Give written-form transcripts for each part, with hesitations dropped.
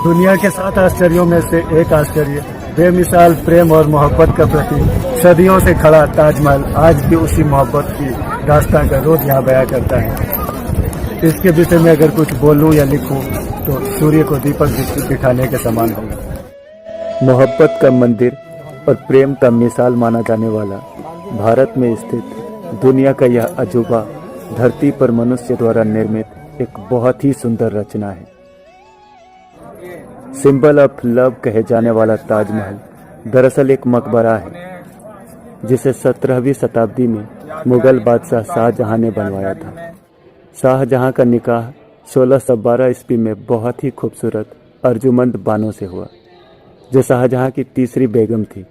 दुनिया के 7 आश्चर्यों में से एक आश्चर्य, बेमिसाल प्रेम और मोहब्बत का प्रतीक, सदियों से खड़ा ताजमहल आज भी उसी मोहब्बत की दास्तां का रोज यहाँ बयां करता है। इसके विषय में अगर कुछ बोलूं या लिखूं तो सूर्य को दीपक दिखाने के समान होगा। मोहब्बत का मंदिर और प्रेम का मिसाल माना जाने वाला भारत में स्थित दुनिया का यह अजूबा धरती पर मनुष्य द्वारा निर्मित एक बहुत ही सुंदर रचना है। सिंबल ऑफ लव कहे जाने वाला ताजमहल दरअसल एक मकबरा है जिसे 17वीं शताब्दी में मुगल बादशाह शाहजहां ने बनवाया था। शाहजहां का निकाह 1612 ईस्वी में बहुत ही खूबसूरत अर्जुमंद बानो से हुआ, जो शाहजहां की तीसरी बेगम थी।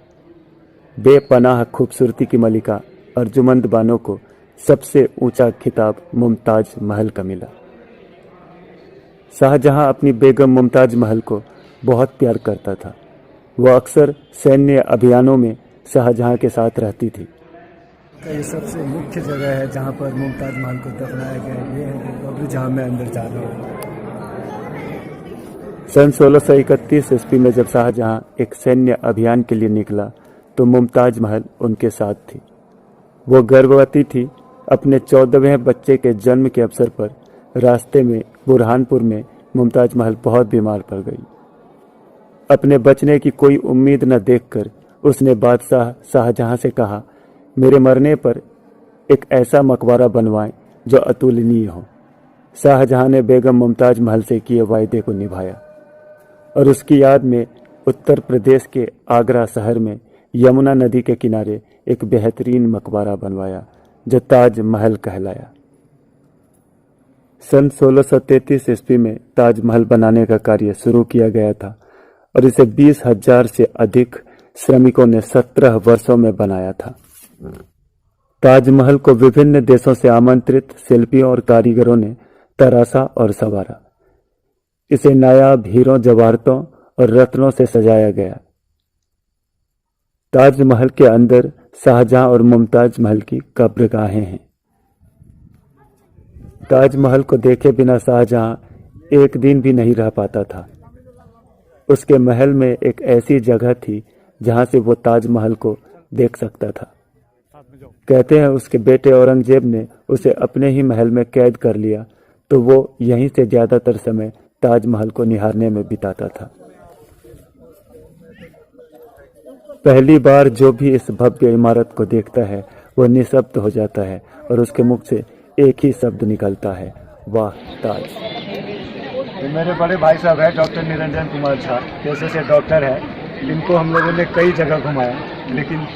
बेपनाह खूबसूरती की मलिका अर्जुमंद बानो को सबसे ऊंचा खिताब मुमताज महल का मिला। शाहजहां अपनी बेगम मुमताज महल को बहुत प्यार करता था। वह अक्सर सैन्य अभियानों में शाहजहां के साथ रहती थी। ये सबसे मुख्य जगह है जहां पर मुमताज महल को दफनाया गया। ये है कब्र जहां मैं अंदर जा रहा हूँ। सन 1631 ईस्वी में जब शाहजहां एक सैन्य अभियान के लिए निकला तो मुमताज महल उनके साथ थी। वो गर्भवती थी। अपने 14वें बच्चे के जन्म के अवसर पर रास्ते में बुरहानपुर में मुमताज महल बहुत बीमार पड़ गई। अपने बचने की कोई उम्मीद न देखकर उसने बादशाह शाहजहां से कहा, मेरे मरने पर एक ऐसा मकबरा बनवाएं जो अतुलनीय हो। शाहजहां ने बेगम मुमताज महल से किए वायदे को निभाया और उसकी याद में उत्तर प्रदेश के आगरा शहर में यमुना नदी के किनारे एक बेहतरीन मकबरा बनवाया जो ताज महल कहलाया। सन 1633 ईस्वी में ताजमहल बनाने का कार्य शुरू किया गया था और इसे 20,000 से अधिक श्रमिकों ने 17 वर्षों में बनाया था। ताजमहल को विभिन्न देशों से आमंत्रित शिल्पियों और कारीगरों ने तराशा और संवारा। इसे नायाब हीरों, जवाहरतों और रत्नों से सजाया गया। ताजमहल के अंदर शाहजहां और मुमताज महल की कब्रगाहें हैं। ताजमहल को देखे बिना शाहजहां एक दिन भी नहीं रह पाता था। उसके महल में एक ऐसी जगह थी जहां से वो ताजमहल को देख सकता था। कहते हैं उसके बेटे औरंगजेब ने उसे अपने ही महल में कैद कर लिया तो वो यहीं से ज्यादातर समय ताजमहल को निहारने में बिताता था। पहली बार जो भी इस भव्य इमारत को देखता है वो निशब्द हो जाता है और उसके मुख से एक ही शब्द निकलता है, वाह ताज। ये मेरे बड़े भाई साहब है डॉक्टर निरंजन कुमार झा, पेशे से डॉक्टर है। इनको हम लोगों ने कई जगह घुमाया, लेकिन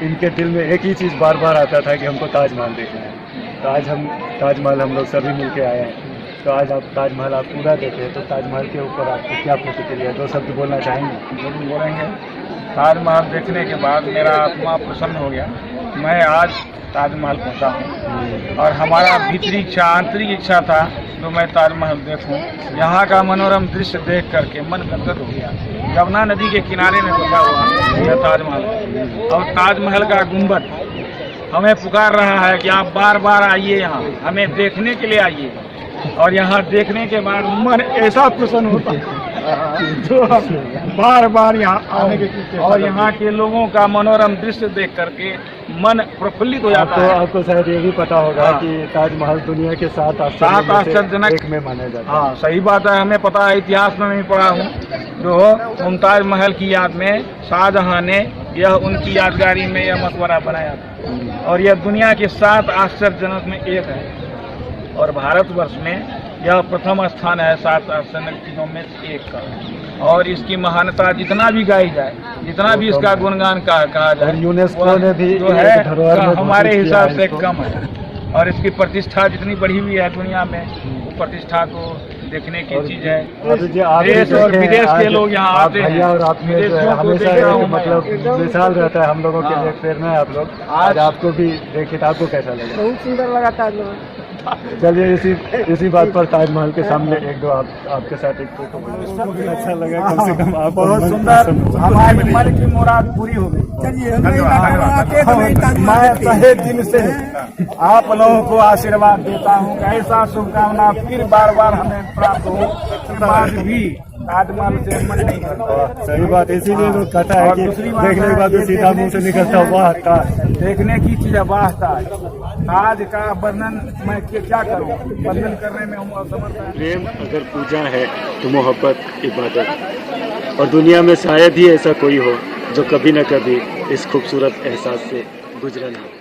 इनके दिल में एक ही चीज़ बार बार आता था कि हमको ताजमहल देखना है। तो आज हम ताजमहल हम लोग सभी मिल के आए हैं। तो आज आप ताजमहल आप पूरा देखें तो ताजमहल के ऊपर आपको क्या प्रतिक्रिया, 2 शब्द बोलना चाहेंगे? जरूर बोलेंगे। ताजमहल देखने के बाद मेरा आत्मा प्रसन्न हो गया। मैं आज ताजमहल पहुंचा हूँ और हमारा भीतरी इच्छा, आंतरिक इच्छा था तो मैं ताजमहल देखूं। यहाँ का मनोरम दृश्य देख करके मन गदगद हो गया। यमुना नदी के किनारे में बसा हुआ यह ताजमहल और ताजमहल का गुंबद हमें पुकार रहा है कि आप बार बार आइए, यहाँ हमें देखने के लिए आइए। और यहाँ देखने के बाद मन ऐसा प्रसन्न होता है जो बार बार यहाँ आने के और यहाँ के लोगों का मनोरम दृश्य देख करके मन प्रफुल्लित हो जाता है। आपको शायद ये भी पता होगा कि ताजमहल दुनिया के 7 आश्चर्यजनक में माना जाता है। हाँ, सही बात है। हमें पता है, इतिहास में मैं पढ़ा हूँ। जो मुमताज महल की याद में शाहजहां ने यह उनकी यादगारी में यह मकबरा बनाया था और यह दुनिया के 7 आश्चर्यजनक में एक है और भारतवर्ष में यह प्रथम स्थान है 7 आश्चर्यजनक चीजों में से एक का। और इसकी महानता जितना भी गाई जाए, जितना भी इसका गुणगान कहा जाए, यूनेस्को ने भी जो है हमारे हिसाब से कम है। और इसकी प्रतिष्ठा जितनी बढ़ी हुई है दुनिया में, वो प्रतिष्ठा को देखने की चीज है। देश और विदेश के लोग यहाँ आते हैं और आपने हमेशा मतलब मिसाल रहता है हम लोगों के लिए, प्रेरणा है आप लोग। आज आपको भी देखिए तो आपको कैसा लगा? बहुत सुंदर लगा ताजमहल। चलिए इसी बात पर ताजमहल के सामने 1-2 आपके साथ एक फोटो भी अच्छा लगा। कम से कम आप बहुत सुंदर, हमारी मन की मुराद पूरी हो गई। चलिए मैं तहे दिल से आप लोगों को आशीर्वाद देता हूँ। ऐसा शुभकामना फिर बार बार हमें प्राप्त हो, बाद भी ताजमहल से मन नहीं करता। सही बात, इसीलिए लोग कहता है और कि दूसरी बात देखने के बाद है, सीधा मुंह से निकलता वाह ताज। देखने की चीज है वाह ताज। ताज का वर्णन मैं क्या करूं, वर्णन करने में हम असमर्थ हैं। प्रेम अगर पूजा है तो मोहब्बत इबादत, और दुनिया में शायद ही ऐसा कोई हो जो कभी न कभी इस खूबसूरत एहसास से गुजरा ना हो।